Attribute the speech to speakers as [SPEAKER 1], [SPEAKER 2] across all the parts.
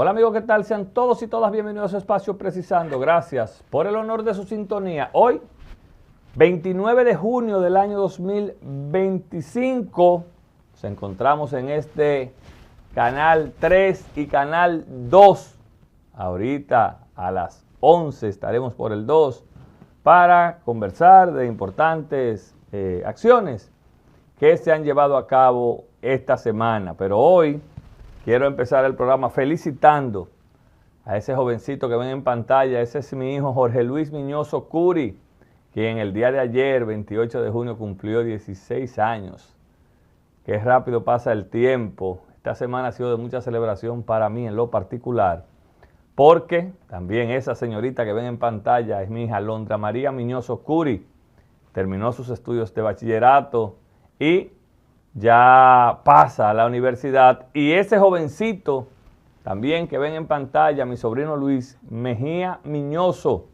[SPEAKER 1] Hola amigos, ¿qué tal? Sean todos y todas bienvenidos a Espacio Precisando. Gracias por el honor de su sintonía. Hoy, 29 de junio del año 2025, nos encontramos en este Canal 3 y Canal 2. Ahorita a las 11 estaremos por el 2 para conversar de importantes acciones que se han llevado a cabo esta semana. Pero hoy quiero empezar el programa felicitando a ese jovencito que ven en pantalla. Ese es mi hijo Jorge Luis Miñoso Curi, quien el día de ayer, 28 de junio, cumplió 16 años. Qué rápido pasa el tiempo. Esta semana ha sido de mucha celebración para mí en lo particular, porque también esa señorita que ven en pantalla es mi hija Alondra María Miñoso Curi. Terminó sus estudios de bachillerato y ya pasa a la universidad. Y ese jovencito también que ven en pantalla, mi sobrino Luis Mejía Miñoso,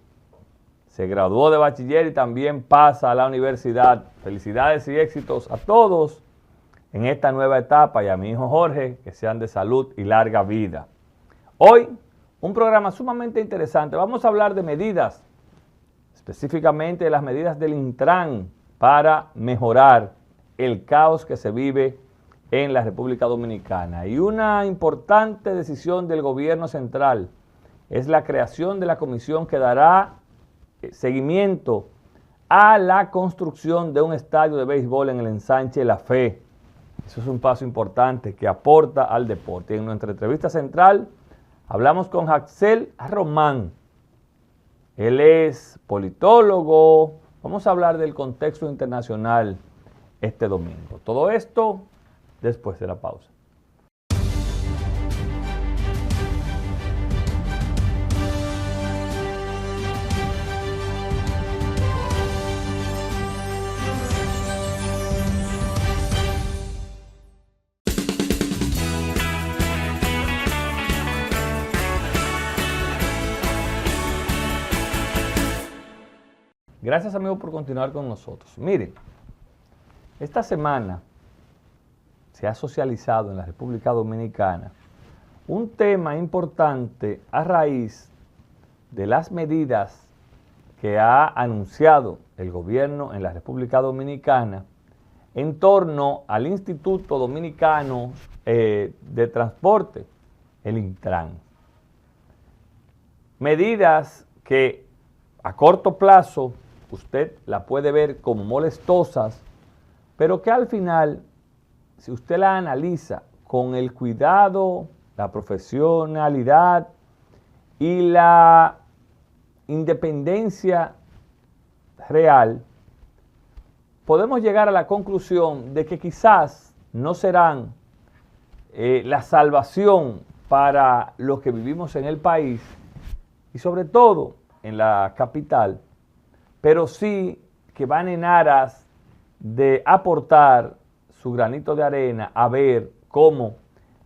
[SPEAKER 1] se graduó de bachiller y también pasa a la universidad. Felicidades y éxitos a todos en esta nueva etapa, y a mi hijo Jorge, que sean de salud y larga vida. Hoy, un programa sumamente interesante. Vamos a hablar de medidas, específicamente de las medidas del Intran para mejorar el caos que se vive en la República Dominicana. Y una importante decisión del gobierno central es la creación de la comisión que dará seguimiento a la construcción de un estadio de béisbol en el ensanche La Fe. Eso es un paso importante que aporta al deporte. En nuestra entrevista central hablamos con Jaxel Román. Él es politólogo. Vamos a hablar del contexto internacional este domingo. Todo esto después de la pausa. Gracias amigos por continuar con nosotros. Miren, esta semana se ha socializado en la República Dominicana un tema importante a raíz de las medidas que ha anunciado el gobierno en la República Dominicana en torno al Instituto Dominicano de Transporte, el Intran. Medidas que a corto plazo usted la puede ver como molestosas, pero que al final, si usted la analiza con el cuidado, la profesionalidad y la independencia real, podemos llegar a la conclusión de que quizás no serán la salvación para los que vivimos en el país y sobre todo en la capital, pero sí que van en aras de aportar su granito de arena a ver cómo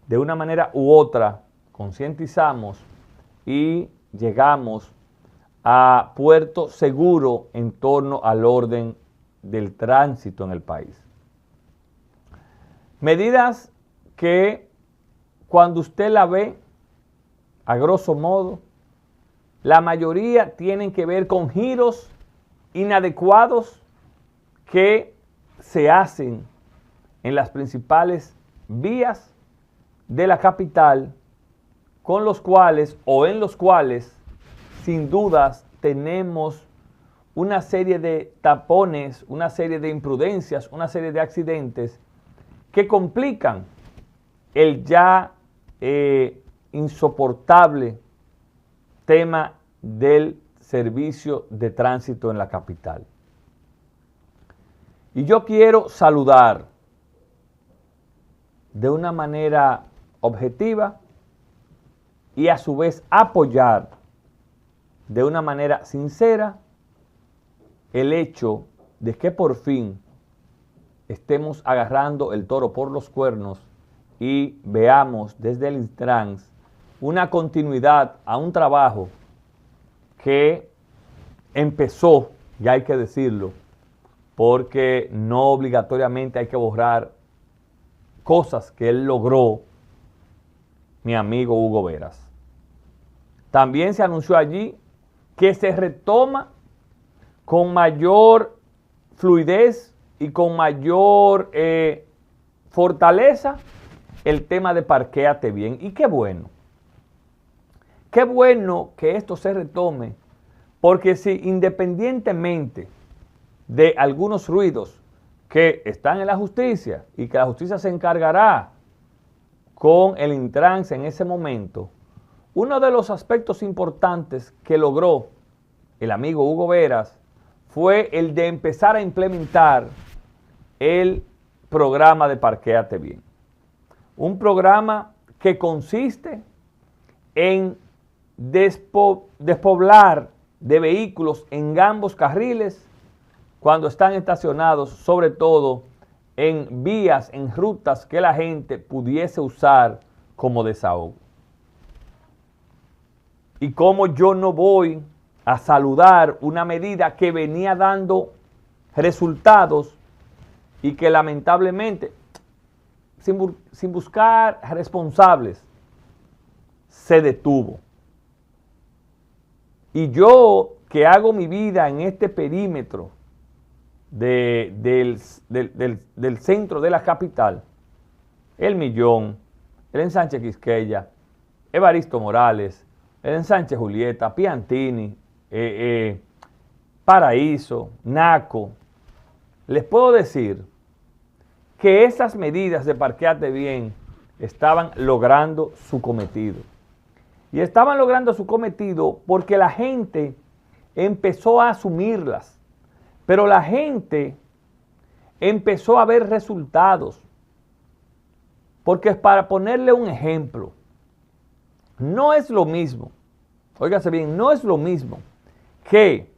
[SPEAKER 1] de una manera u otra concientizamos y llegamos a puerto seguro en torno al orden del tránsito en el país. Medidas que cuando usted la ve, a grosso modo, la mayoría tienen que ver con giros inadecuados que se hacen en las principales vías de la capital, con los cuales o en los cuales sin dudas tenemos una serie de tapones, una serie de imprudencias, una serie de accidentes que complican el ya insoportable tema del servicio de tránsito en la capital. Y yo quiero saludar de una manera objetiva y a su vez apoyar de una manera sincera el hecho de que por fin estemos agarrando el toro por los cuernos y veamos desde el Intran una continuidad a un trabajo que empezó, ya hay que decirlo, porque no obligatoriamente hay que borrar cosas que él logró, mi amigo Hugo Veras. también se anunció allí que se retoma con mayor fluidez y con mayor fortaleza el tema de parquéate bien. Y qué bueno que esto se retome, porque si independientemente de algunos ruidos que están en la justicia y que la justicia se encargará con el Intrans en ese momento, uno de los aspectos importantes que logró el amigo Hugo Veras fue el de empezar a implementar el programa de Parquéate Bien. Un programa que consiste en despoblar de vehículos en ambos carriles cuando están estacionados, sobre todo en vías, en rutas que la gente pudiese usar como desahogo. Y como yo no voy a saludar una medida que venía dando resultados y que lamentablemente, sin buscar responsables, se detuvo. Y yo, que hago mi vida en este perímetro del centro de la capital, El Millón, el Ensanche Quisqueya, Evaristo Morales, el Ensanche Julieta, Piantini, Paraíso, Naco, les puedo decir que esas medidas de Parquéate Bien estaban logrando su cometido. Y estaban logrando su cometido porque la gente empezó a asumirlas, pero la gente empezó a ver resultados. Porque para ponerle un ejemplo, no es lo mismo, óigase bien, no es lo mismo que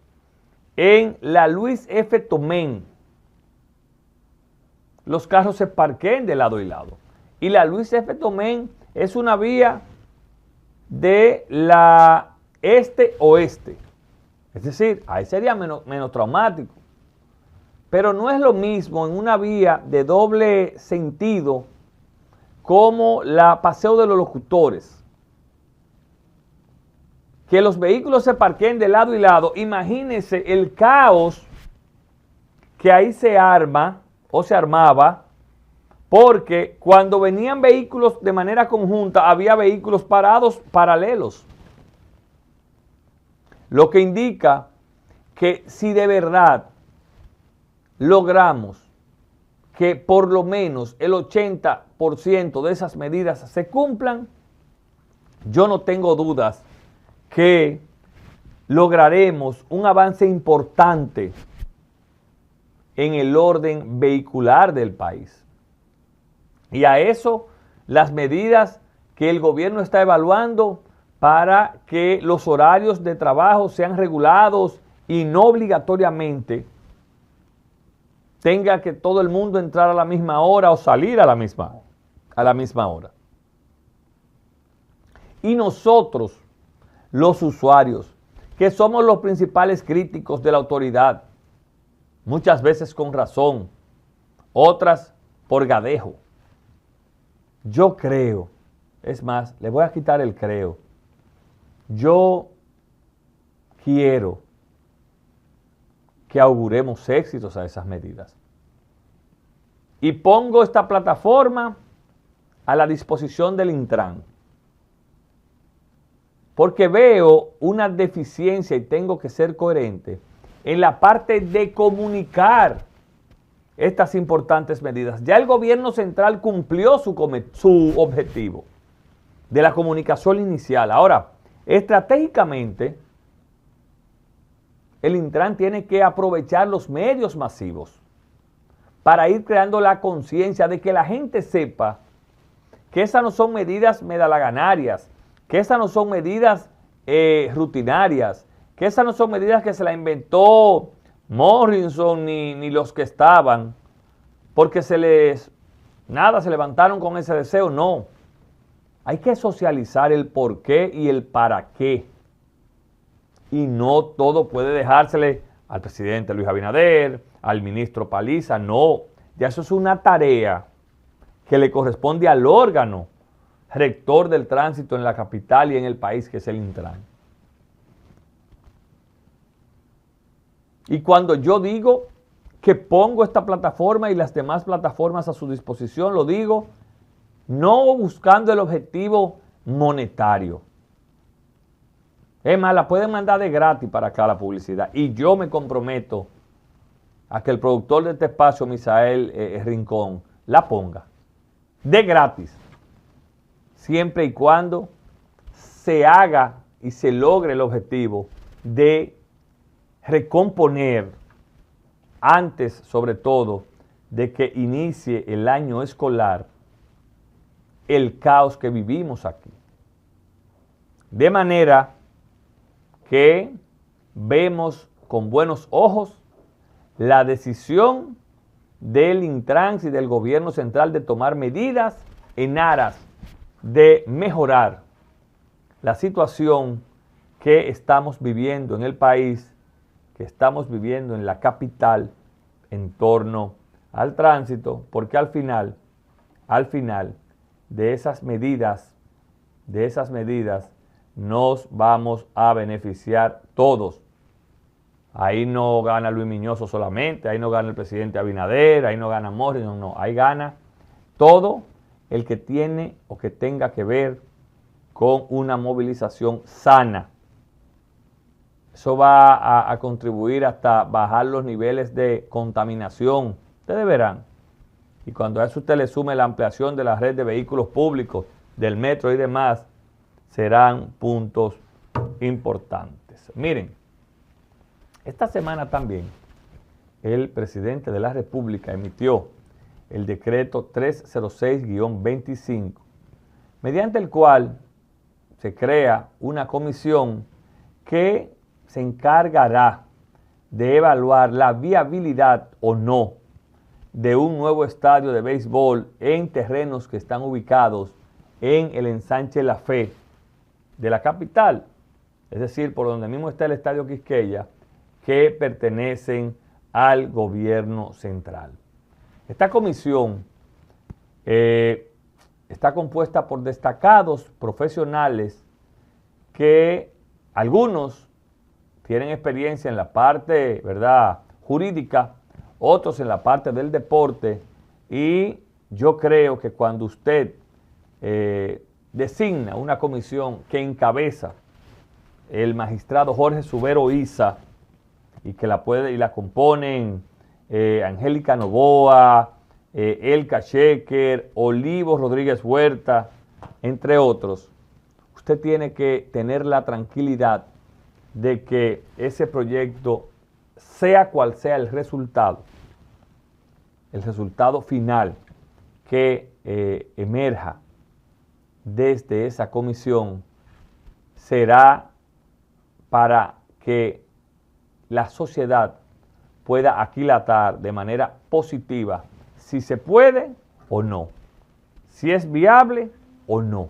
[SPEAKER 1] en la Luis F. Tomén los carros se parqueen de lado y lado. Y la Luis F. Tomén es una vía de la este-oeste. Es decir, ahí sería menos traumático. Pero no es lo mismo en una vía de doble sentido como la Paseo de los Locutores. Que los vehículos se parqueen de lado y lado. Imagínense el caos que ahí se arma o se armaba, porque cuando venían vehículos de manera conjunta, había vehículos parados paralelos. Lo que indica que si de verdad logramos que por lo menos el 80% de esas medidas se cumplan, yo no tengo dudas que lograremos un avance importante en el orden vehicular del país. Y a eso, las medidas que el gobierno está evaluando para que los horarios de trabajo sean regulados y no obligatoriamente tenga que todo el mundo entrar a la misma hora o salir a la misma hora. Y nosotros, los usuarios, que somos los principales críticos de la autoridad, muchas veces con razón, otras por gadejo. Yo creo, es más, le voy a quitar el creo. Yo quiero que auguremos éxitos a esas medidas. Y pongo esta plataforma a la disposición del Intran. Porque veo una deficiencia y tengo que ser coherente en la parte de comunicar estas importantes medidas. Ya el gobierno central cumplió su objetivo de la comunicación inicial. Ahora, estratégicamente, el Intran tiene que aprovechar los medios masivos para ir creando la conciencia de que la gente sepa que esas no son medidas medalaganarias, que esas no son medidas rutinarias, que esas no son medidas que se la inventó Morrison ni los que estaban, porque se levantaron con ese deseo. No, hay que socializar el por qué y el para qué. Y no todo puede dejársele al presidente Luis Abinader, al ministro Paliza, no. Ya eso es una tarea que le corresponde al órgano rector del tránsito en la capital y en el país, que es el Intran. Y cuando yo digo que pongo esta plataforma y las demás plataformas a su disposición, lo digo no buscando el objetivo monetario. Es más, la pueden mandar de gratis para acá la publicidad. Y yo me comprometo a que el productor de este espacio, Misael Rincón, la ponga de gratis, siempre y cuando se haga y se logre el objetivo de recomponer antes, sobre todo, de que inicie el año escolar, el caos que vivimos aquí. De manera que vemos con buenos ojos la decisión del Intrans y del gobierno central de tomar medidas en aras de mejorar la situación que estamos viviendo en el país, que estamos viviendo en la capital en torno al tránsito, porque al final de esas medidas nos vamos a beneficiar todos. Ahí no gana Luis Miñoso solamente, ahí no gana el presidente Abinader, ahí no gana Morrison, no, ahí gana todo el que tiene o que tenga que ver con una movilización sana. Eso va a contribuir hasta bajar los niveles de contaminación. Ustedes verán. Y cuando a eso usted le sume la ampliación de la red de vehículos públicos, del metro y demás, serán puntos importantes. Miren, esta semana también el presidente de la República emitió el decreto 306-25, mediante el cual se crea una comisión que se encargará de evaluar la viabilidad o no de un nuevo estadio de béisbol en terrenos que están ubicados en el ensanche La Fe de la capital, es decir, por donde mismo está el Estadio Quisqueya, que pertenecen al gobierno central. Esta comisión está compuesta por destacados profesionales que algunos tienen experiencia en la parte, ¿verdad?, jurídica, otros en la parte del deporte, y yo creo que cuando usted designa una comisión que encabeza el magistrado Jorge Subero Isa, y que la componen Angélica Novoa, Elka Sheker, Olivo Rodríguez Huerta, entre otros, usted tiene que tener la tranquilidad de que ese proyecto, sea cual sea el resultado final que emerja desde esa comisión, será para que la sociedad pueda aquilatar de manera positiva si se puede o no, si es viable o no.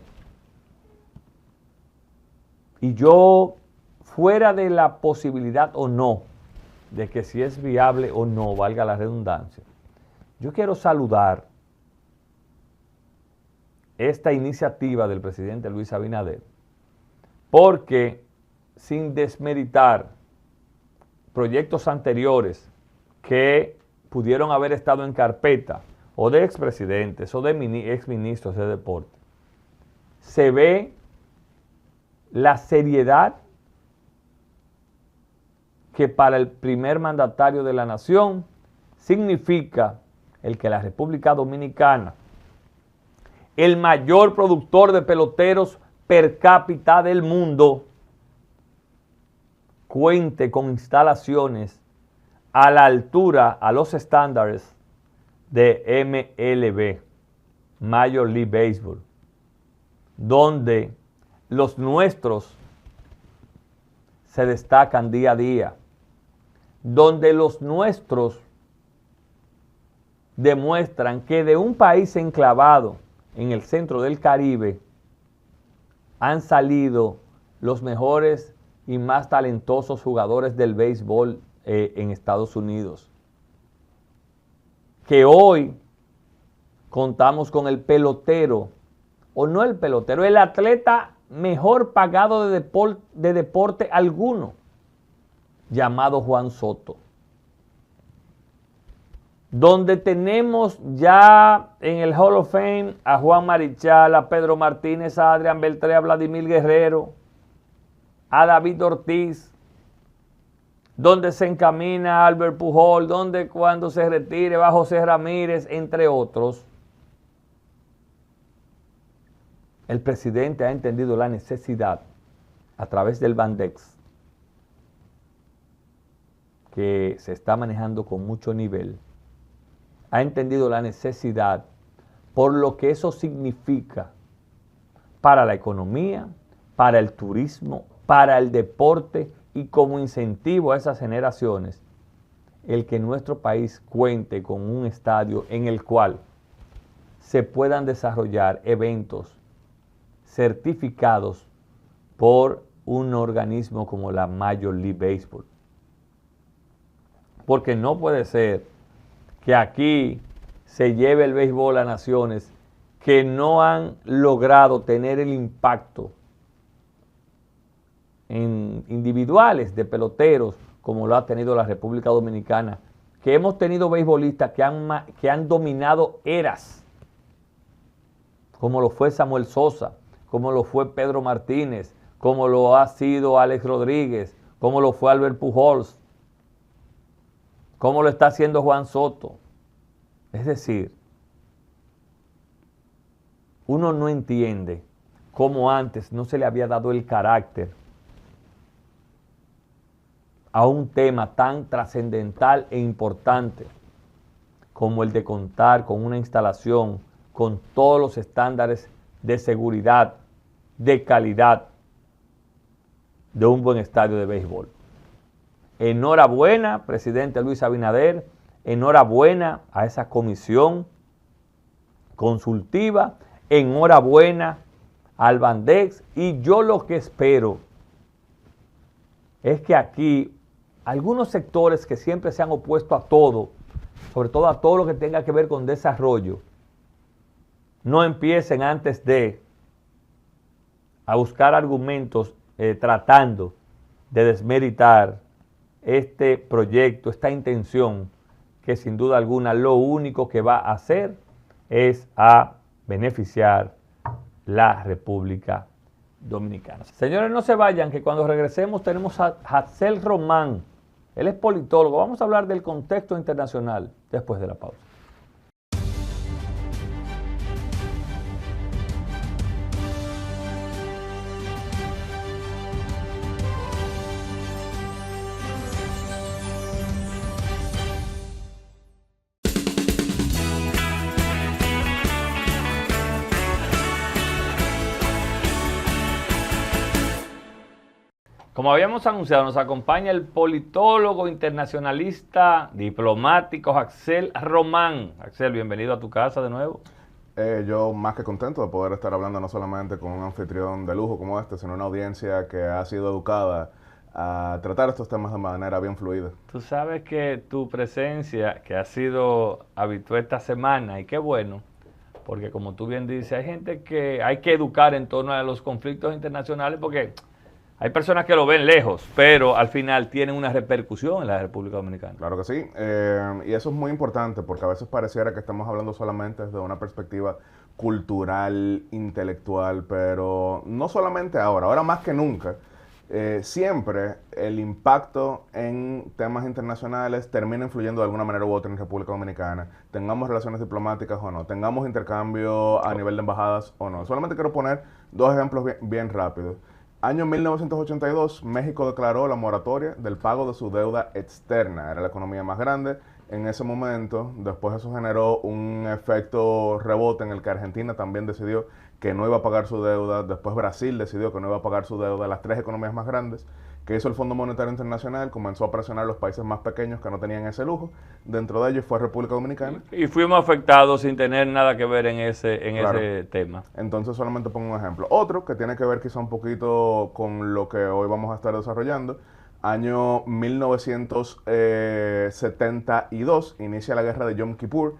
[SPEAKER 1] Y yo, fuera de la posibilidad o no, de que si es viable o no, valga la redundancia, yo quiero saludar esta iniciativa del presidente Luis Abinader, porque sin desmeritar proyectos anteriores que pudieron haber estado en carpeta, o de expresidentes, o de exministros de deporte, se ve la seriedad que para el primer mandatario de la nación significa el que la República Dominicana, el mayor productor de peloteros per cápita del mundo, cuente con instalaciones a la altura, a los estándares de MLB, Major League Baseball, donde los nuestros se destacan día a día, donde los nuestros demuestran que de un país enclavado en el centro del Caribe han salido los mejores y más talentosos jugadores del béisbol en Estados Unidos. Que hoy contamos con el pelotero o no el pelotero, el atleta mejor pagado de deporte alguno, llamado Juan Soto. Donde tenemos ya en el Hall of Fame a Juan Marichal, a Pedro Martínez, a Adrián Beltré, a Vladimir Guerrero, a David Ortiz, donde se encamina a Albert Pujol, donde cuando se retire va José Ramírez, entre otros. El presidente ha entendido la necesidad, a través del Bandex, que se está manejando con mucho nivel, ha entendido la necesidad por lo que eso significa para la economía, para el turismo, para el deporte y como incentivo a esas generaciones, el que nuestro país cuente con un estadio en el cual se puedan desarrollar eventos certificados por un organismo como la Major League Baseball. Porque no puede ser que aquí se lleve el béisbol a naciones que no han logrado tener el impacto en individuales de peloteros como lo ha tenido la República Dominicana, que hemos tenido beisbolistas que han dominado eras, como lo fue Samuel Sosa, como lo fue Pedro Martínez, como lo ha sido Alex Rodríguez, como lo fue Albert Pujols, como lo está haciendo Juan Soto. Es decir, uno no entiende cómo antes no se le había dado el carácter a un tema tan trascendental e importante como el de contar con una instalación con todos los estándares de seguridad, de calidad de un buen estadio de béisbol. Enhorabuena, presidente Luis Abinader, enhorabuena a esa comisión consultiva, enhorabuena al Bandex, y yo lo que espero es que aquí algunos sectores que siempre se han opuesto a todo, sobre todo a todo lo que tenga que ver con desarrollo, no empiecen antes a buscar argumentos tratando de desmeritar este proyecto, esta intención, que sin duda alguna lo único que va a hacer es a beneficiar la República Dominicana. Señores, no se vayan, que cuando regresemos tenemos a Hadsel Román. Él es politólogo. Vamos a hablar del contexto internacional después de la pausa. Como habíamos anunciado, nos acompaña el politólogo internacionalista, diplomático, Hadsel Román. Hadsel, bienvenido a tu casa de nuevo.
[SPEAKER 2] Yo más que contento de poder estar hablando no solamente con un anfitrión de lujo como este, sino una audiencia que ha sido educada a tratar estos temas de manera bien fluida.
[SPEAKER 1] Tú sabes que tu presencia, que ha sido habitual esta semana, y qué bueno, porque como tú bien dices, hay gente que hay que educar en torno a los conflictos internacionales, porque hay personas que lo ven lejos, pero al final tienen una repercusión en la República Dominicana.
[SPEAKER 2] Claro que sí, y eso es muy importante porque a veces pareciera que estamos hablando solamente desde una perspectiva cultural, intelectual, pero no solamente ahora más que nunca, siempre el impacto en temas internacionales termina influyendo de alguna manera u otra en República Dominicana, tengamos relaciones diplomáticas o no, tengamos intercambio a nivel de embajadas o no. Solamente quiero poner dos ejemplos bien rápidos. Año 1982, México declaró la moratoria del pago de su deuda externa. Era la economía más grande en ese momento. Después eso generó un efecto rebote en el que Argentina también decidió que no iba a pagar su deuda. Después Brasil decidió que no iba a pagar su deuda. Las tres economías más grandes que hizo el Fondo Monetario Internacional comenzó a presionar a los países más pequeños que no tenían ese lujo. Dentro de ellos fue República Dominicana.
[SPEAKER 1] Y fuimos afectados sin tener nada que ver en ese tema.
[SPEAKER 2] Entonces solamente pongo un ejemplo. Otro que tiene que ver quizá un poquito con lo que hoy vamos a estar desarrollando. Año 1972, inicia la guerra de Yom Kippur.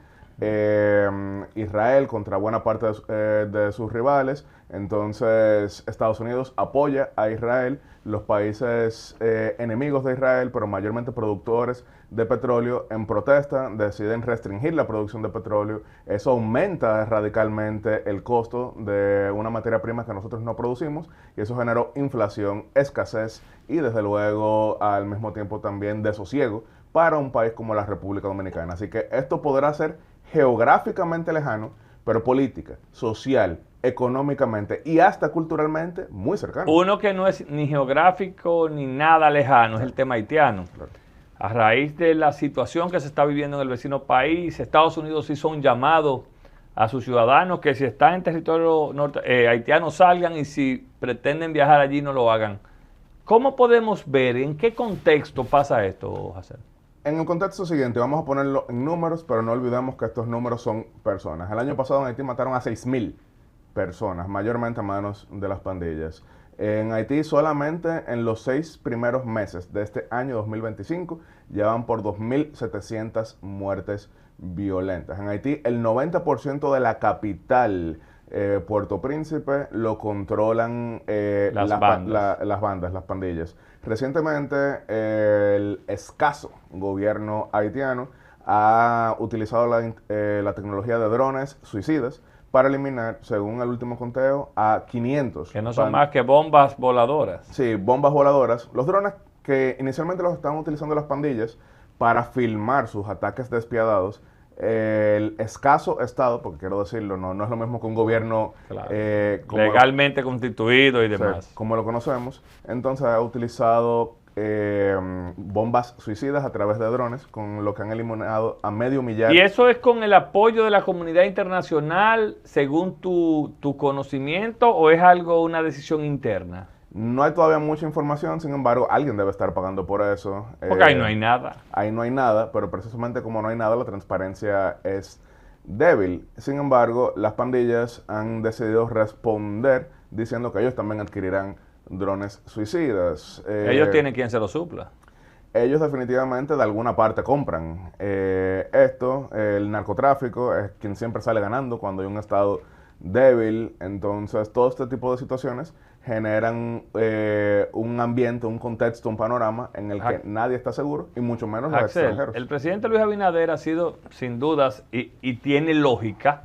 [SPEAKER 2] Israel contra buena parte de sus rivales. Entonces Estados Unidos apoya a Israel, los países enemigos de Israel, pero mayormente productores de petróleo, en protesta deciden restringir la producción de petróleo. Eso aumenta radicalmente el costo de una materia prima que nosotros no producimos y eso generó inflación, escasez y desde luego al mismo tiempo también desosiego para un país como la República Dominicana. Así que esto podrá ser geográficamente lejano, pero política, social, económicamente y hasta culturalmente muy cercano.
[SPEAKER 1] Uno que no es ni geográfico ni nada lejano es el tema haitiano.
[SPEAKER 2] Claro.
[SPEAKER 1] A raíz de la situación que se está viviendo en el vecino país, Estados Unidos hizo un llamado a sus ciudadanos que si están en territorio haitiano salgan y si pretenden viajar allí no lo hagan. ¿Cómo podemos ver en qué contexto pasa esto, Hazel?
[SPEAKER 2] En el contexto siguiente, vamos a ponerlo en números, pero no olvidemos que estos números son personas. El año pasado en Haití mataron a 6.000 personas, mayormente a manos de las pandillas. En Haití solamente en los 6 primeros meses de este año 2025 llevan por 2.700 muertes violentas. En Haití el 90% de la capital, Puerto Príncipe, lo controlan las bandas, las pandillas. Recientemente el escaso gobierno haitiano ha utilizado la tecnología de drones suicidas para eliminar, según el último conteo, a 500.
[SPEAKER 1] Que no son más que bombas voladoras.
[SPEAKER 2] Sí, bombas voladoras. Los drones que inicialmente los estaban utilizando las pandillas para filmar sus ataques despiadados. El escaso Estado, porque quiero decirlo, no es lo mismo que un gobierno
[SPEAKER 1] claro, legalmente constituido y demás.
[SPEAKER 2] Como lo conocemos. Entonces ha utilizado bombas suicidas a través de drones, con lo que han eliminado a medio millar.
[SPEAKER 1] ¿Y eso es con el apoyo de la comunidad internacional, según tu conocimiento, o es algo, una decisión interna?
[SPEAKER 2] No hay todavía mucha información, sin embargo, alguien debe estar pagando por eso.
[SPEAKER 1] Porque ahí no hay nada.
[SPEAKER 2] Ahí no hay nada, pero precisamente como no hay nada, la transparencia es débil. Sin embargo, las pandillas han decidido responder diciendo que ellos también adquirirán drones suicidas.
[SPEAKER 1] Ellos tienen quien se lo supla.
[SPEAKER 2] Ellos definitivamente de alguna parte compran esto. El narcotráfico es quien siempre sale ganando cuando hay un Estado débil. Entonces, todo este tipo de situaciones generan un ambiente, un contexto, un panorama en el que nadie está seguro y mucho menos los extranjeros.
[SPEAKER 1] El presidente Luis Abinader ha sido, sin dudas, y tiene lógica,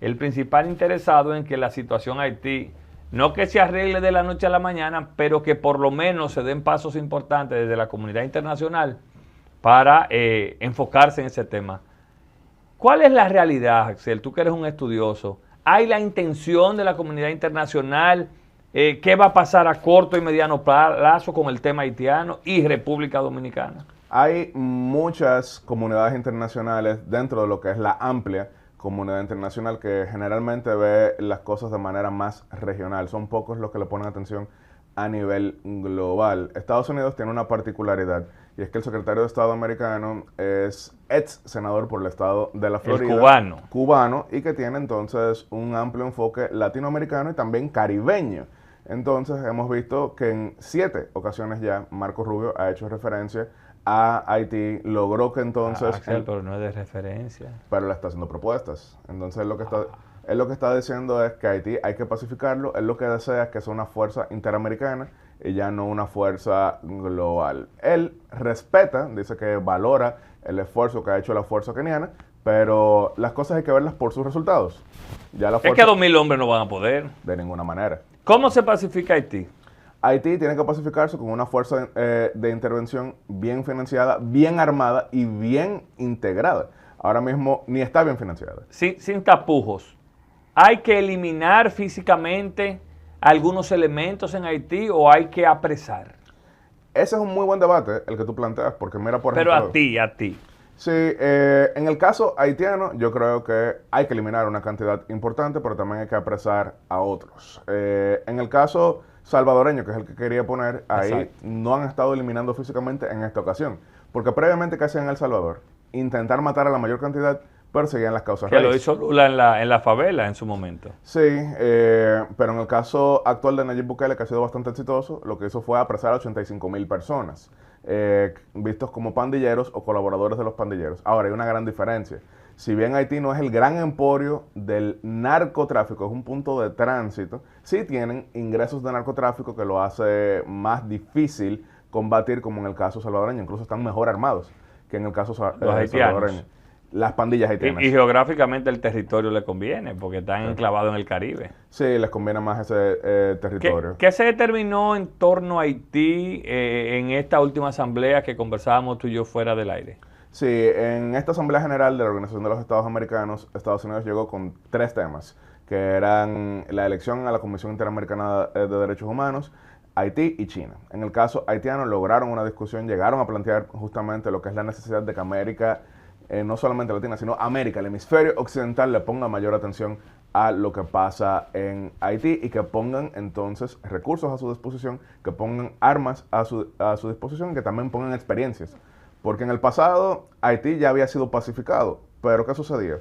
[SPEAKER 1] el principal interesado en que la situación Haití, no que se arregle de la noche a la mañana, pero que por lo menos se den pasos importantes desde la comunidad internacional para enfocarse en ese tema. ¿Cuál es la realidad, Axel? Tú que eres un estudioso. ¿Hay la intención de la comunidad internacional? ¿Qué va a pasar a corto y mediano plazo con el tema haitiano y República Dominicana?
[SPEAKER 2] Hay muchas comunidades internacionales dentro de lo que es la amplia comunidad internacional que generalmente ve las cosas de manera más regional. Son pocos los que le ponen atención a nivel global. Estados Unidos tiene una particularidad y es que el secretario de Estado americano es ex senador por el estado de la Florida.
[SPEAKER 1] El
[SPEAKER 2] cubano y que tiene entonces un amplio enfoque latinoamericano y también caribeño. Entonces hemos visto que en 7 ocasiones ya Marco Rubio ha hecho referencia a Haití, logró que entonces...
[SPEAKER 1] Axel, pero no es de referencia.
[SPEAKER 2] Pero le está haciendo propuestas. Entonces él lo que está diciendo es que Haití hay que pacificarlo, él lo que desea es que sea una fuerza interamericana y ya no una fuerza global. Él respeta, dice que valora el esfuerzo que ha hecho la fuerza keniana, pero las cosas hay que verlas por sus resultados. Ya la fuerza,
[SPEAKER 1] es que 2.000 hombres no van a poder.
[SPEAKER 2] De ninguna manera.
[SPEAKER 1] ¿Cómo se pacifica Haití?
[SPEAKER 2] Haití tiene que pacificarse con una fuerza de intervención bien financiada, bien armada y bien integrada. Ahora mismo ni está bien financiada.
[SPEAKER 1] Sin tapujos. ¿Hay que eliminar físicamente algunos elementos en Haití o hay que apresar?
[SPEAKER 2] Ese es un muy buen debate el que tú planteas, porque mira, por
[SPEAKER 1] ejemplo...
[SPEAKER 2] Pero
[SPEAKER 1] a ti.
[SPEAKER 2] Sí, en el caso haitiano yo creo que hay que eliminar una cantidad importante, pero también hay que apresar a otros. En el caso salvadoreño, que es el que quería poner, ahí exacto, no han estado eliminando físicamente en esta ocasión. Porque previamente, ¿qué hacían en El Salvador? Intentar matar a la mayor cantidad, pero seguían las causas
[SPEAKER 1] raíz. Que lo hizo Lula en la favela en su momento.
[SPEAKER 2] Sí, pero en el caso actual de Nayib Bukele, que ha sido bastante exitoso, lo que hizo fue apresar a 85,000 personas, vistos como pandilleros o colaboradores de los pandilleros. Ahora, hay una gran diferencia. si bien Haití no es el gran emporio del narcotráfico, es un punto de tránsito, sí tienen ingresos de narcotráfico que lo hace más difícil combatir, como en el caso salvadoreño. Incluso están mejor armados que en el caso
[SPEAKER 1] Los haitianos.
[SPEAKER 2] salvadoreño. Las pandillas haitianas.
[SPEAKER 1] Y geográficamente el territorio le conviene, porque están enclavados en el Caribe.
[SPEAKER 2] Sí, les conviene más ese territorio.
[SPEAKER 1] ¿Qué se determinó en torno a Haití en esta última asamblea que conversábamos tú y yo fuera del aire?
[SPEAKER 2] Sí, en esta Asamblea General de la Organización de los Estados Americanos, Estados Unidos llegó con 3 temas, que eran la elección a la Comisión Interamericana de Derechos Humanos, Haití y China. En el caso haitiano lograron una discusión, llegaron a plantear justamente lo que es la necesidad de que América, no solamente Latina, sino América, el hemisferio occidental, le ponga mayor atención a lo que pasa en Haití y que pongan entonces recursos a su disposición, que pongan armas a su disposición y que también pongan experiencias. Porque en el pasado Haití ya había sido pacificado, pero ¿qué sucedía?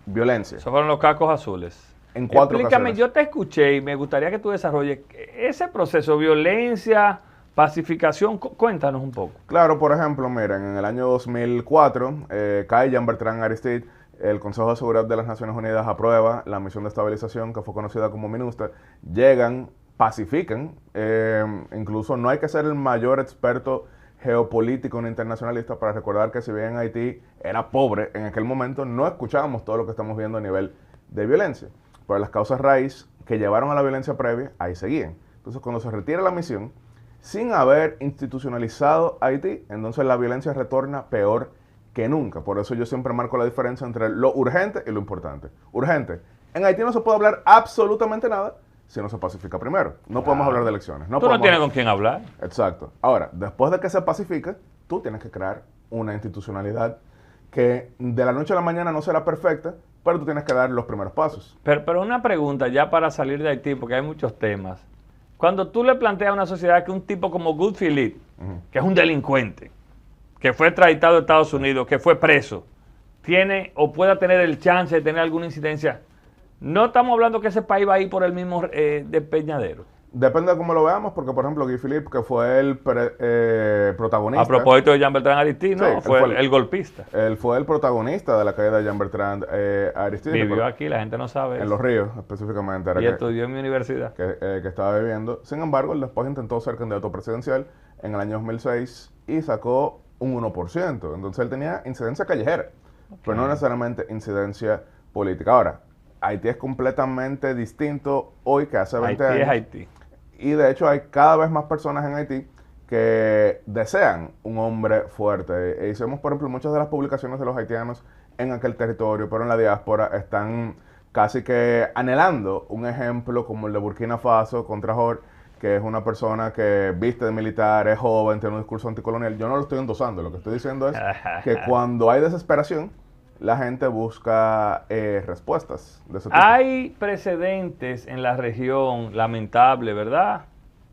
[SPEAKER 2] Violencia.
[SPEAKER 1] Esos fueron los cacos azules.
[SPEAKER 2] En 4
[SPEAKER 1] Explícame,
[SPEAKER 2] ocasiones.
[SPEAKER 1] yo te escuché y me gustaría que tú desarrolles ese proceso, violencia, pacificación, cuéntanos un poco.
[SPEAKER 2] Claro, por ejemplo, miren, en el año 2004 cae Jean-Bertrand Aristide, el Consejo de Seguridad de las Naciones Unidas aprueba la misión de estabilización que fue conocida como MINUSTAH, llegan, pacifican, incluso no hay que ser el mayor experto geopolítico ni internacionalista para recordar que si bien Haití era pobre en aquel momento, no escuchábamos todo lo que estamos viendo a nivel de violencia. Pero las causas raíz que llevaron a la violencia previa, ahí seguían. Entonces, cuando se retira la misión, sin haber institucionalizado Haití, entonces la violencia retorna peor que nunca. Por eso yo siempre marco la diferencia entre lo urgente y lo importante. Urgente. En Haití no se puede hablar absolutamente nada si no se pacifica primero. No podemos hablar de elecciones.
[SPEAKER 1] Tú no tienes con quién hablar.
[SPEAKER 2] Exacto. Ahora, después de que se pacifique, tú tienes que crear una institucionalidad que de la noche a la mañana no será perfecta, pero tú tienes que dar los primeros pasos.
[SPEAKER 1] Pero una pregunta ya para salir de Haití, porque hay muchos temas. Cuando tú le planteas a una sociedad que un tipo como Good Philip, que es un delincuente, que fue extraditado de Estados Unidos, que fue preso, tiene o pueda tener el chance de tener alguna incidencia, no estamos hablando que ese país va a ir por el mismo despeñadero.
[SPEAKER 2] Depende de cómo lo veamos, porque por ejemplo Guy Philippe, que fue el protagonista.
[SPEAKER 1] A propósito de Jean-Bertrand Aristide, ¿no?
[SPEAKER 2] Sí,
[SPEAKER 1] fue el golpista.
[SPEAKER 2] Él fue el protagonista de la caída de Jean-Bertrand Aristide.
[SPEAKER 1] Vivió aquí, la gente no sabe
[SPEAKER 2] en
[SPEAKER 1] eso.
[SPEAKER 2] Los Ríos, específicamente.
[SPEAKER 1] Y estudió en mi universidad.
[SPEAKER 2] Que estaba viviendo. Sin embargo, él después intentó ser candidato presidencial en el año 2006 y sacó un 1%. Entonces él tenía incidencia callejera, pero no necesariamente incidencia política. Ahora, Haití es completamente distinto hoy que hace 20 años.
[SPEAKER 1] Haití es Haití.
[SPEAKER 2] Y de hecho hay cada vez más personas en Haití que desean un hombre fuerte. E hicimos, por ejemplo, muchas de las publicaciones de los haitianos en aquel territorio, pero en la diáspora están casi que anhelando un ejemplo como el de Burkina Faso contra Traoré, que es una persona que viste de militar, es joven, tiene un discurso anticolonial. Yo no lo estoy endosando, lo que estoy diciendo es que cuando hay desesperación, la gente busca respuestas de ese tipo.
[SPEAKER 1] Hay precedentes en la región, lamentable, ¿verdad?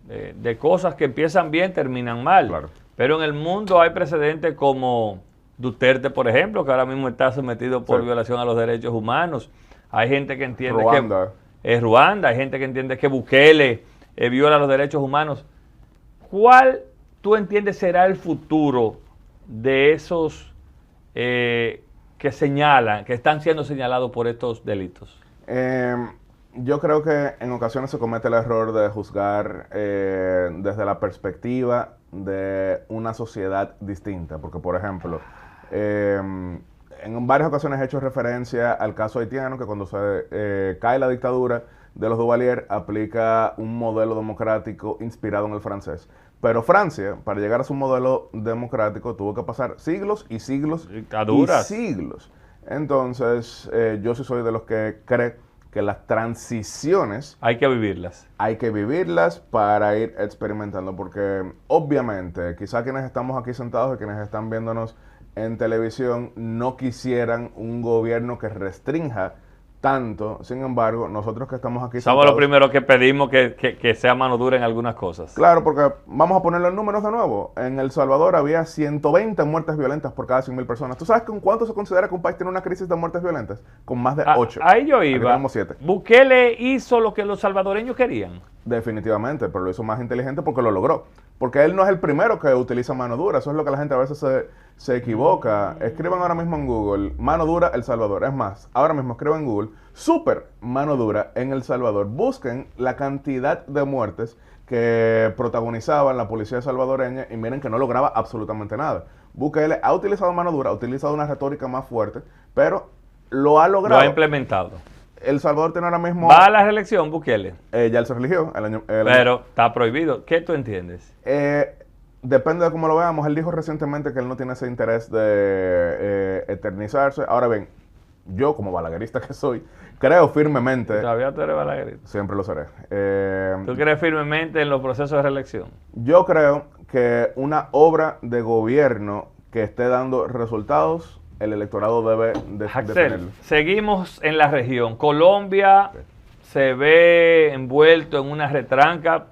[SPEAKER 1] De cosas que empiezan bien, terminan mal.
[SPEAKER 2] Claro.
[SPEAKER 1] Pero en el mundo hay precedentes como Duterte, por ejemplo, que ahora mismo está sometido por violación a los derechos humanos. Hay gente que entiende
[SPEAKER 2] Ruanda.
[SPEAKER 1] que es Ruanda, hay gente que entiende que Bukele viola los derechos humanos. ¿Cuál tú entiendes será el futuro de esos que señalan, que están siendo señalados por estos delitos?
[SPEAKER 2] Yo creo que en ocasiones se comete el error de juzgar desde la perspectiva de una sociedad distinta, porque por ejemplo, en varias ocasiones he hecho referencia al caso haitiano, que cuando se cae la dictadura de los Duvalier aplica un modelo democrático inspirado en el francés. Pero Francia, para llegar a su modelo democrático, tuvo que pasar siglos y siglos
[SPEAKER 1] Dictaduras.
[SPEAKER 2] y siglos. Entonces, yo sí soy de los que cree que las transiciones
[SPEAKER 1] Hay que vivirlas.
[SPEAKER 2] hay que vivirlas para ir experimentando, porque obviamente, quizá quienes estamos aquí sentados y quienes están viéndonos en televisión no quisieran un gobierno que restrinja tanto. Sin embargo, nosotros que estamos aquí
[SPEAKER 1] Somos los primeros que pedimos que sea mano dura en algunas cosas.
[SPEAKER 2] Claro, porque vamos a ponerlo en números de nuevo. En El Salvador había 120 muertes violentas por cada 100.000 personas. ¿Tú sabes con cuánto se considera que un país tiene una crisis de muertes violentas? Con más de 8.
[SPEAKER 1] Ahí yo
[SPEAKER 2] Aquí
[SPEAKER 1] iba.
[SPEAKER 2] tenemos 7.
[SPEAKER 1] Bukele hizo lo que los salvadoreños querían.
[SPEAKER 2] Definitivamente, pero lo hizo más inteligente porque lo logró. Porque él no es el primero que utiliza mano dura. Eso es lo que la gente a veces se equivoca. Escriban ahora mismo en Google, mano dura El Salvador. Es más, ahora mismo escriban en Google, super mano dura en El Salvador. Busquen la cantidad de muertes que protagonizaban la policía salvadoreña y miren que no lograba absolutamente nada. Bukele ha utilizado mano dura, ha utilizado una retórica más fuerte, pero lo ha logrado.
[SPEAKER 1] Lo ha implementado.
[SPEAKER 2] El Salvador tiene ahora mismo...
[SPEAKER 1] ¿Va a la reelección, Bukele?
[SPEAKER 2] Ya él se religió.
[SPEAKER 1] Pero está prohibido. ¿Qué tú entiendes?
[SPEAKER 2] Depende de cómo lo veamos. Él dijo recientemente que él no tiene ese interés de eternizarse. Ahora bien, yo como balaguerista que soy, creo firmemente...
[SPEAKER 1] ¿Todavía tú eres balaguerista?
[SPEAKER 2] Siempre lo seré.
[SPEAKER 1] ¿Tú crees firmemente en los procesos de reelección?
[SPEAKER 2] Yo creo que una obra de gobierno que esté dando resultados, el electorado debe tenerlo.
[SPEAKER 1] Seguimos en la región. Colombia se ve envuelto en una retranca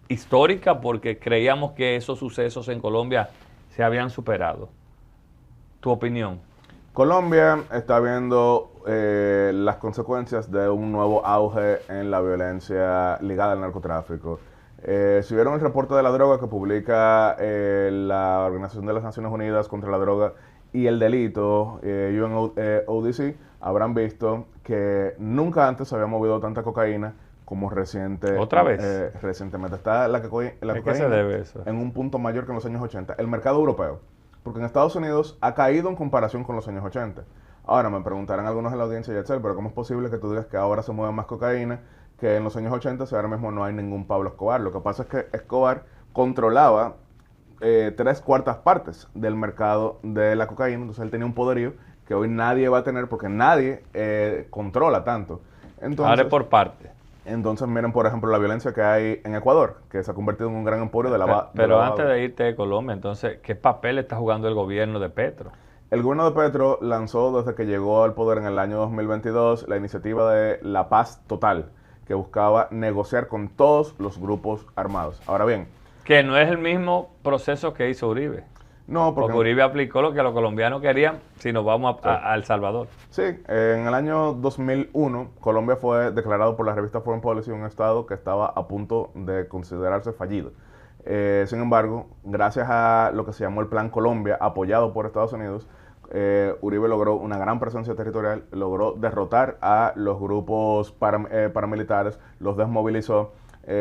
[SPEAKER 1] histórica porque creíamos que esos sucesos en Colombia se habían superado. ¿Tu opinión?
[SPEAKER 2] Colombia está viendo las consecuencias de un nuevo auge en la violencia ligada al narcotráfico. Si vieron el reporte de la droga que publica la Organización de las Naciones Unidas contra la Droga y el Delito, UNODC, habrán visto que nunca antes se había movido tanta cocaína como recientemente.
[SPEAKER 1] ¿Otra vez?
[SPEAKER 2] Recientemente. Está la cocaína
[SPEAKER 1] ¿A qué se debe eso?
[SPEAKER 2] En un punto mayor que en los años 80. El mercado europeo. Porque en Estados Unidos ha caído en comparación con los años 80. Ahora me preguntarán algunos en la audiencia, Yetzel, pero ¿cómo es posible que tú digas que ahora se mueve más cocaína que en los años 80 si ahora mismo no hay ningún Pablo Escobar? Lo que pasa es que Escobar controlaba 3/4 partes del mercado de la cocaína, entonces él tenía un poderío que hoy nadie va a tener porque nadie controla tanto. Entonces,
[SPEAKER 1] ahora es por parte.
[SPEAKER 2] Entonces miren, por ejemplo, la violencia que hay en Ecuador, que se ha convertido en un gran emporio de la...
[SPEAKER 1] Pero antes de irte de Colombia, entonces, ¿qué papel está jugando el gobierno de Petro?
[SPEAKER 2] El gobierno de Petro lanzó desde que llegó al poder en el año 2022 la iniciativa de La Paz Total, que buscaba negociar con todos los grupos armados. Ahora bien...
[SPEAKER 1] Que no es el mismo proceso que hizo Uribe.
[SPEAKER 2] No,
[SPEAKER 1] porque Uribe aplicó lo que los colombianos querían si nos vamos a El Salvador.
[SPEAKER 2] Sí, en el año 2001 Colombia fue declarado por la revista Foreign Policy un estado que estaba a punto de considerarse fallido. Sin embargo, gracias a lo que se llamó el Plan Colombia, apoyado por Estados Unidos, Uribe logró una gran presencia territorial, logró derrotar a los grupos paramilitares, los desmovilizó.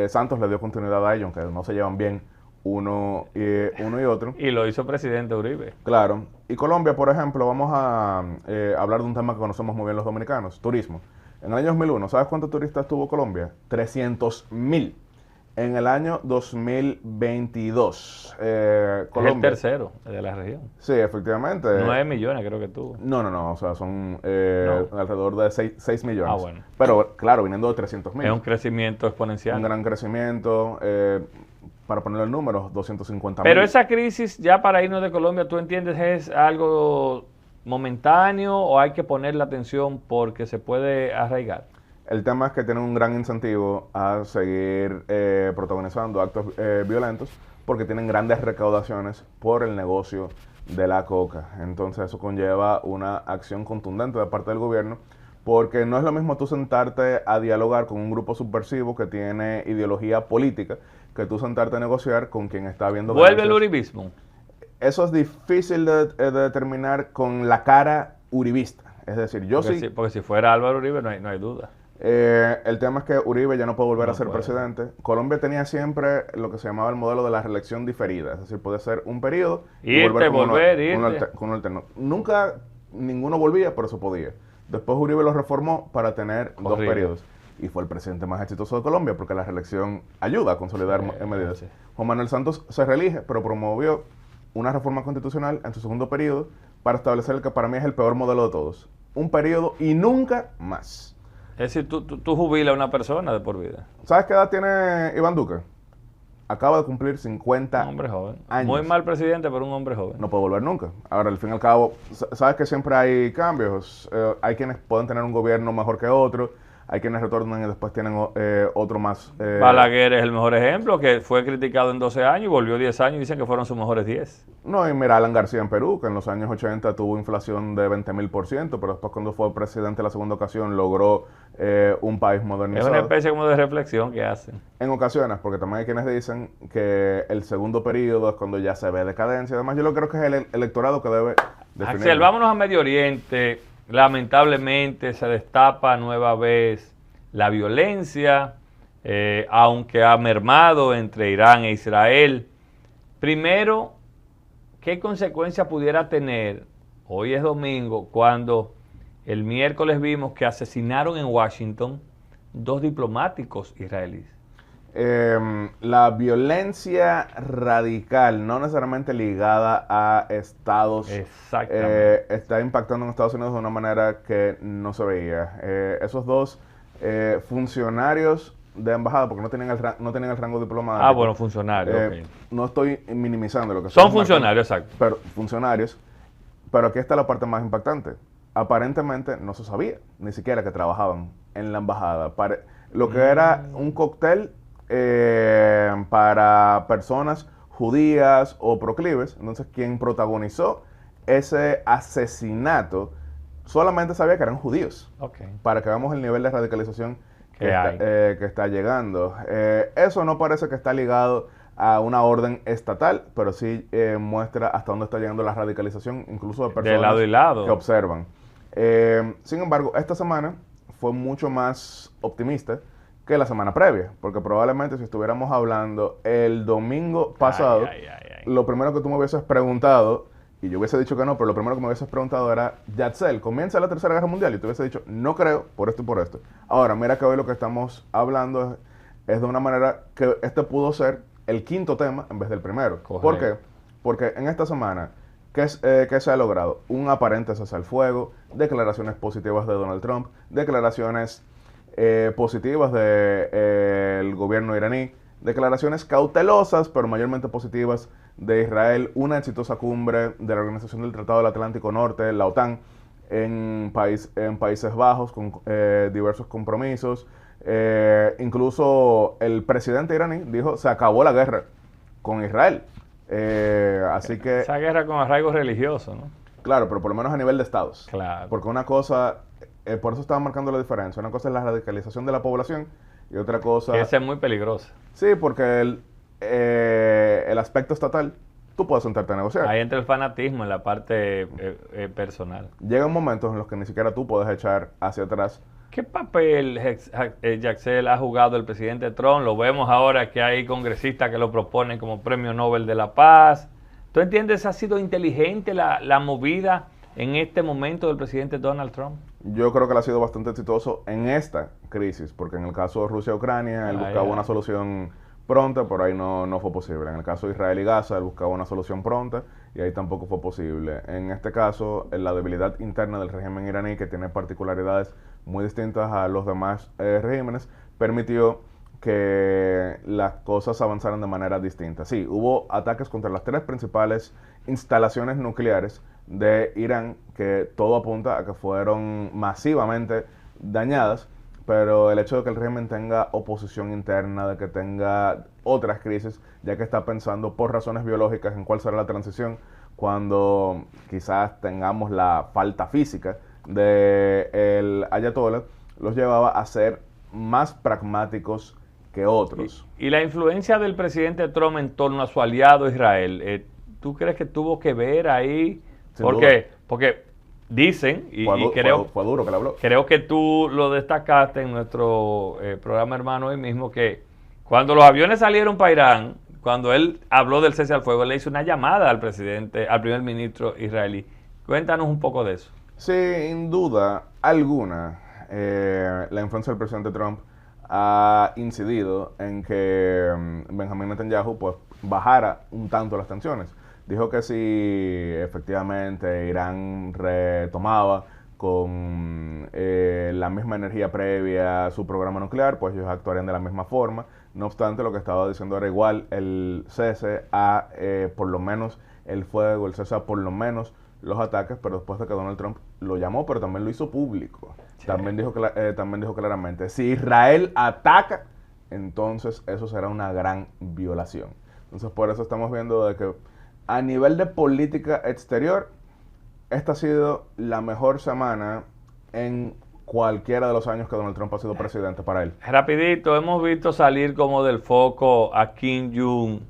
[SPEAKER 2] Santos le dio continuidad a ellos, aunque no se llevan bien uno y otro.
[SPEAKER 1] Y lo hizo presidente Uribe.
[SPEAKER 2] Claro. Y Colombia, por ejemplo, vamos a hablar de un tema que conocemos muy bien los dominicanos, turismo. En el año 2001, ¿sabes cuántos turistas tuvo Colombia? 300,000. En el año 2022,
[SPEAKER 1] Colombia... Es el tercero de la región.
[SPEAKER 2] Sí, efectivamente.
[SPEAKER 1] 9 millones creo que tuvo.
[SPEAKER 2] No, o sea, son alrededor de 6 millones.
[SPEAKER 1] Ah, bueno.
[SPEAKER 2] Pero, claro, viniendo de 300,000.
[SPEAKER 1] Es un crecimiento exponencial.
[SPEAKER 2] Un gran crecimiento. Para poner el número, 250,000.
[SPEAKER 1] Pero esa crisis, ya para irnos de Colombia, ¿tú entiendes es algo momentáneo o hay que ponerle atención porque se puede arraigar?
[SPEAKER 2] El tema es que tienen un gran incentivo a seguir protagonizando actos violentos porque tienen grandes recaudaciones por el negocio de la coca. Entonces eso conlleva una acción contundente de parte del gobierno porque no es lo mismo tú sentarte a dialogar con un grupo subversivo que tiene ideología política que tú sentarte a negociar con quien está viendo...
[SPEAKER 1] ¿Vuelve el uribismo?
[SPEAKER 2] Eso es difícil de determinar con la cara uribista. Es decir,
[SPEAKER 1] Porque si fuera Álvaro Uribe no hay duda.
[SPEAKER 2] El tema es que Uribe ya no puede volver a ser presidente. Colombia tenía siempre lo que se llamaba el modelo de la reelección diferida. Es decir, puede ser un periodo y volver con un alterno. Nunca ninguno volvía, pero eso podía. Después Uribe lo reformó para tener 2 periodos. Y fue el presidente más exitoso de Colombia porque la reelección ayuda a consolidar medidas. Sí. Juan Manuel Santos se reelige, pero promovió una reforma constitucional en su segundo periodo para establecer el que para mí es el peor modelo de todos. Un periodo y nunca más.
[SPEAKER 1] Es decir, tú jubilas a una persona de por vida.
[SPEAKER 2] ¿Sabes qué edad tiene Iván Duque? Acaba de cumplir 50
[SPEAKER 1] un hombre joven.
[SPEAKER 2] años.
[SPEAKER 1] Muy mal presidente, pero un hombre joven.
[SPEAKER 2] No puede volver nunca. Ahora, al fin y al cabo, sabes que siempre hay cambios. Hay quienes pueden tener un gobierno mejor que otro. hay quienes retornan y después tienen otro más.
[SPEAKER 1] Balaguer es el mejor ejemplo, que fue criticado en 12 años y volvió 10 años y dicen que fueron sus mejores 10.
[SPEAKER 2] No, y mira, Alan García en Perú, que en los años 80 tuvo inflación de 20.000%, pero después cuando fue presidente la segunda ocasión logró un país
[SPEAKER 1] Es
[SPEAKER 2] modernizado.
[SPEAKER 1] una especie como de reflexión que hacen.
[SPEAKER 2] En ocasiones, porque también hay quienes dicen que el segundo periodo es cuando ya se ve decadencia. Además, yo lo creo que es el electorado que debe definir.
[SPEAKER 1] Axel, vámonos a Medio Oriente. Lamentablemente se destapa nueva vez la violencia, aunque ha mermado entre Irán e Israel. Primero, ¿qué consecuencia pudiera tener? Hoy es domingo, cuando el miércoles vimos que asesinaron en Washington 2 diplomáticos israelíes.
[SPEAKER 2] La violencia radical, no necesariamente ligada a estados, está impactando en Estados Unidos de una manera que no se veía. Esos 2 funcionarios de embajada, porque no tenían el rango diplomático.
[SPEAKER 1] Ah, bueno, funcionarios. Okay.
[SPEAKER 2] No estoy minimizando lo que
[SPEAKER 1] son funcionarios, exacto.
[SPEAKER 2] Pero funcionarios. Pero aquí está la parte más impactante. Aparentemente no se sabía ni siquiera que trabajaban en la embajada. Lo que era un cóctel para personas judías o proclives. Entonces, quien protagonizó ese asesinato solamente sabía que eran judíos.
[SPEAKER 1] Okay.
[SPEAKER 2] Para que veamos el nivel de radicalización que está llegando. Eso no parece que está ligado a una orden estatal, pero sí muestra hasta dónde está llegando la radicalización, incluso de personas
[SPEAKER 1] de lado y lado.
[SPEAKER 2] Que observan. Sin embargo, esta semana fue mucho más optimista que la semana previa, porque probablemente si estuviéramos hablando el domingo pasado, lo primero que tú me hubieses preguntado, y yo hubiese dicho que no, pero lo primero que me hubieses preguntado era, Yatzel, ¿comienza la Tercera Guerra Mundial? Y tú hubiese dicho, no creo, por esto y por esto. Ahora, mira que hoy lo que estamos hablando es de una manera que este pudo ser el quinto tema en vez del primero.
[SPEAKER 1] Correcto.
[SPEAKER 2] ¿Por qué? Porque en esta semana, ¿qué se ha logrado? Un aparente cese al fuego, declaraciones positivas de Donald Trump, declaraciones positivas del gobierno iraní, declaraciones cautelosas, pero mayormente positivas de Israel, una exitosa cumbre de la Organización del Tratado del Atlántico Norte, la OTAN, en Países Bajos, con diversos compromisos. Incluso el presidente iraní dijo, se acabó la guerra con Israel. Así que...
[SPEAKER 1] Esa guerra con arraigo religioso, ¿no?
[SPEAKER 2] Claro, pero por lo menos a nivel de estados.
[SPEAKER 1] Claro.
[SPEAKER 2] Porque una cosa, por eso estaba marcando la diferencia, una cosa es la radicalización de la población y otra cosa...
[SPEAKER 1] Esa es muy peligrosa.
[SPEAKER 2] Sí, porque el aspecto estatal, tú puedes sentarte a negociar.
[SPEAKER 1] Ahí entra el fanatismo en la parte personal.
[SPEAKER 2] Llegan momentos en los que ni siquiera tú puedes echar hacia atrás.
[SPEAKER 1] ¿Qué papel, Yatzel, ha jugado el presidente Trump? Lo vemos ahora que hay congresistas que lo proponen como Premio Nobel de la Paz. ¿Tú entiendes, ha sido inteligente la movida en este momento del presidente Donald Trump?
[SPEAKER 2] Yo creo que él ha sido bastante exitoso en esta crisis, porque en el caso de Rusia-Ucrania, él buscaba una solución pronta, pero ahí no fue posible. En el caso de Israel y Gaza, él buscaba una solución pronta y ahí tampoco fue posible. En este caso, la debilidad interna del régimen iraní, que tiene particularidades muy distintas a los demás regímenes, permitió que las cosas avanzaran de manera distinta. Sí, hubo ataques contra las 3 principales instalaciones nucleares de Irán, que todo apunta a que fueron masivamente dañadas, pero el hecho de que el régimen tenga oposición interna, de que tenga otras crisis, ya que está pensando por razones biológicas en cuál será la transición, cuando quizás tengamos la falta física del ayatollah, los llevaba a ser más pragmáticos que otros.
[SPEAKER 1] Y la influencia del presidente Trump en torno a su aliado Israel, ¿tú crees que tuvo que ver ahí? Porque dicen,
[SPEAKER 2] fue duro que le habló.
[SPEAKER 1] Creo que tú lo destacaste en nuestro programa hermano hoy mismo, que cuando los aviones salieron para Irán, cuando él habló del cese al fuego, le hizo una llamada al primer ministro israelí. Cuéntanos un poco de eso.
[SPEAKER 2] Sin duda alguna, la influencia del presidente Trump ha incidido en que Benjamín Netanyahu pues bajara un tanto las tensiones. Dijo que si efectivamente Irán retomaba con la misma energía previa a su programa nuclear, pues ellos actuarían de la misma forma. No obstante, lo que estaba diciendo era igual el cese a por lo menos el fuego, el cese a por lo menos los ataques, pero después de que Donald Trump lo llamó, pero también lo hizo público. también dijo claramente, si Israel ataca, entonces eso será una gran violación. Entonces por eso estamos viendo de que a nivel de política exterior, esta ha sido la mejor semana en cualquiera de los años que Donald Trump ha sido presidente para él.
[SPEAKER 1] Rapidito, hemos visto salir como del foco a Kim Jong-un.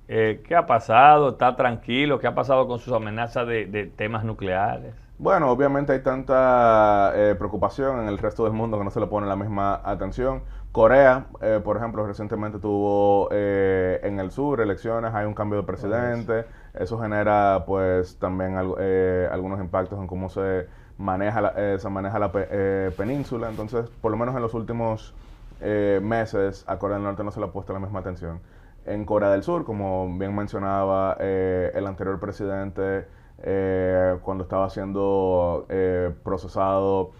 [SPEAKER 1] ¿Qué ha pasado? ¿Está tranquilo? ¿Qué ha pasado con sus amenazas de temas nucleares?
[SPEAKER 2] Bueno, obviamente hay tanta preocupación en el resto del mundo que no se le pone la misma atención. Corea, por ejemplo, recientemente tuvo en el sur elecciones, hay un cambio de presidente. Eso genera pues también algunos impactos en cómo se maneja la península. Entonces, por lo menos en los últimos meses, a Corea del Norte no se le ha puesto la misma atención. En Corea del Sur, como bien mencionaba el anterior presidente, cuando estaba siendo procesado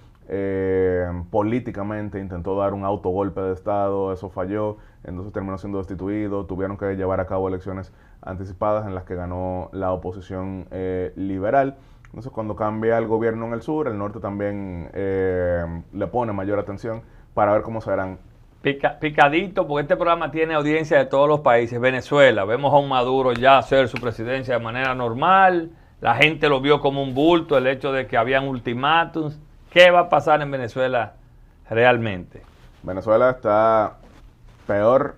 [SPEAKER 2] políticamente, intentó dar un autogolpe de Estado, eso falló, entonces terminó siendo destituido, tuvieron que llevar a cabo elecciones anticipadas en las que ganó la oposición liberal. Entonces cuando cambia el gobierno en el sur, el norte también le pone mayor atención para ver cómo serán.
[SPEAKER 1] Picadito, porque este programa tiene audiencia de todos los países. Venezuela, vemos a un Maduro ya hacer su presidencia de manera normal. La gente lo vio como un bulto, el hecho de que habían ultimátums. ¿Qué va a pasar en Venezuela realmente?
[SPEAKER 2] Venezuela está peor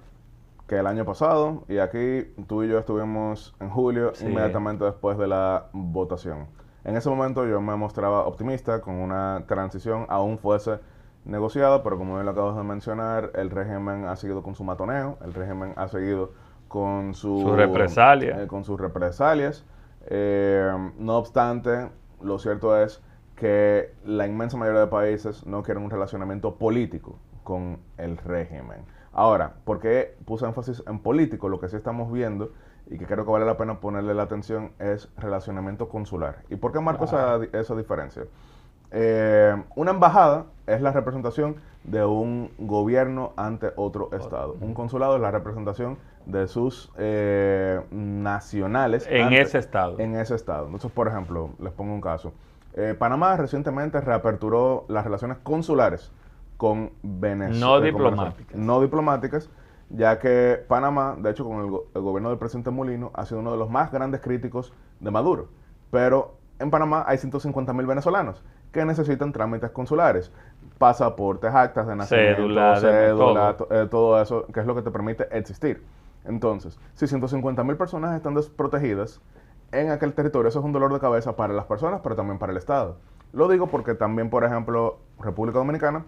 [SPEAKER 2] que el año pasado y aquí tú y yo estuvimos en julio, sí, inmediatamente después de la votación. En ese momento yo me mostraba optimista con una transición, aún fuese negociada, pero como bien lo acabas de mencionar, el régimen ha seguido con su matoneo, el régimen ha seguido con sus represalias. No obstante, lo cierto es que la inmensa mayoría de países no quieren un relacionamiento político con el régimen. Ahora, ¿por qué puse énfasis en político? Lo que sí estamos viendo y que creo que vale la pena ponerle la atención es relacionamiento consular. ¿Y por qué marco esa diferencia? Una embajada es la representación de un gobierno ante otro estado. Un consulado es la representación de sus nacionales
[SPEAKER 1] en ese estado.
[SPEAKER 2] Entonces, por ejemplo, les pongo un caso. Panamá recientemente reaperturó las relaciones consulares con Venezuela. No diplomáticas, ya que Panamá, de hecho, con el gobierno del presidente Molino, ha sido uno de los más grandes críticos de Maduro. Pero en Panamá hay 150,000 venezolanos que necesitan trámites consulares, pasaportes, actas de nacimiento, todo eso, que es lo que te permite existir. Entonces, si 150,000 personas están desprotegidas en aquel territorio, eso es un dolor de cabeza para las personas, pero también para el Estado. Lo digo porque también, por ejemplo, República Dominicana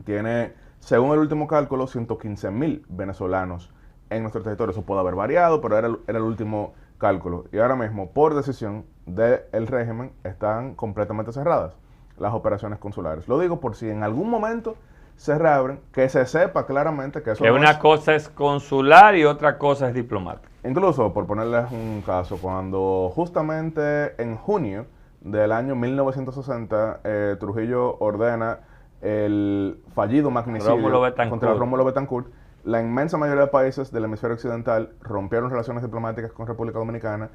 [SPEAKER 2] tiene, según el último cálculo, 115,000 venezolanos en nuestro territorio. Eso puede haber variado, pero era el último cálculo. Y ahora mismo, por decisión del régimen, están completamente cerradas las operaciones consulares. Lo digo por si en algún momento se reabren, que se sepa claramente que eso
[SPEAKER 1] que una cosa es consular y otra cosa es diplomática.
[SPEAKER 2] Incluso, por ponerles un caso, cuando justamente en junio del año 1960 Trujillo ordena el fallido magnicidio contra Rómulo Betancourt, la inmensa mayoría de países del hemisferio occidental rompieron relaciones diplomáticas con República Dominicana,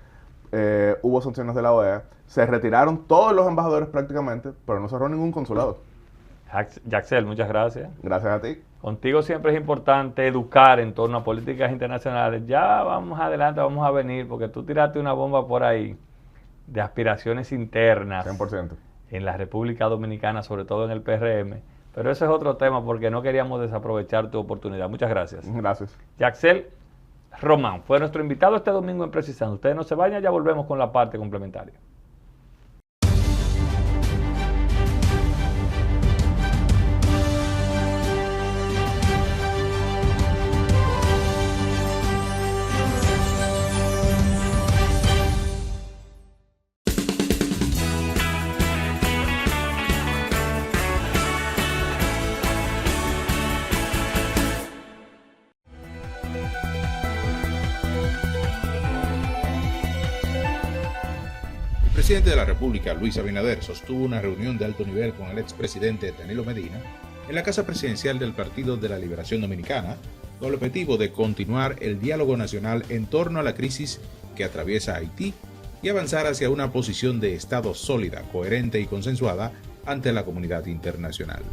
[SPEAKER 2] hubo sanciones de la OEA, se retiraron todos los embajadores prácticamente, pero no cerró ningún consulado.
[SPEAKER 1] Yaxel, muchas gracias.
[SPEAKER 2] Gracias a ti.
[SPEAKER 1] Contigo siempre es importante educar en torno a políticas internacionales. Ya vamos adelante, vamos a venir, porque tú tiraste una bomba por ahí de aspiraciones internas
[SPEAKER 2] 100%.
[SPEAKER 1] En la República Dominicana, sobre todo en el PRM. Pero ese es otro tema porque no queríamos desaprovechar tu oportunidad. Muchas gracias.
[SPEAKER 2] Gracias.
[SPEAKER 1] Yaxel Román fue nuestro invitado este domingo en Precisando. Ustedes no se vayan, ya volvemos con la parte complementaria.
[SPEAKER 3] El presidente de la República, Luis Abinader, sostuvo una reunión de alto nivel con el expresidente Danilo Medina en la Casa Presidencial del Partido de la Liberación Dominicana, con el objetivo de continuar el diálogo nacional en torno a la crisis que atraviesa Haití y avanzar hacia una posición de Estado sólida, coherente y consensuada ante la comunidad internacional.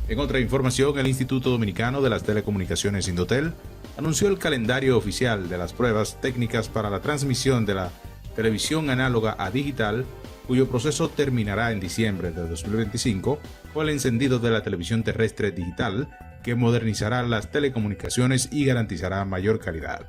[SPEAKER 3] En otra información, el Instituto Dominicano de las Telecomunicaciones Indotel anunció el calendario oficial de las pruebas técnicas para la transmisión de la televisión análoga a digital, cuyo proceso terminará en diciembre de 2025, o el encendido de la televisión terrestre digital, que modernizará las telecomunicaciones y garantizará mayor calidad.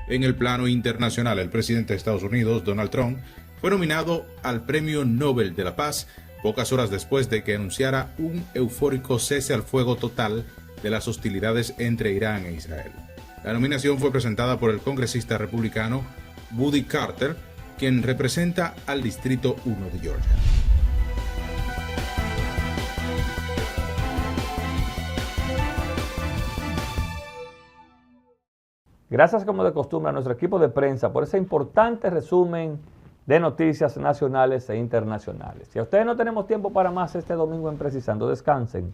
[SPEAKER 3] En el plano internacional, el presidente de Estados Unidos, Donald Trump, fue nominado al Premio Nobel de la Paz pocas horas después de que anunciara un eufórico cese al fuego total de las hostilidades entre Irán e Israel. La nominación fue presentada por el congresista republicano Buddy Carter, quien representa al Distrito 1 de Georgia.
[SPEAKER 1] Gracias, como de costumbre, a nuestro equipo de prensa por ese importante resumen de noticias nacionales e internacionales. Si a ustedes no tenemos tiempo para más este domingo en Precisando, descansen.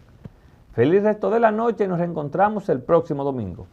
[SPEAKER 1] Feliz resto de la noche y nos reencontramos el próximo domingo.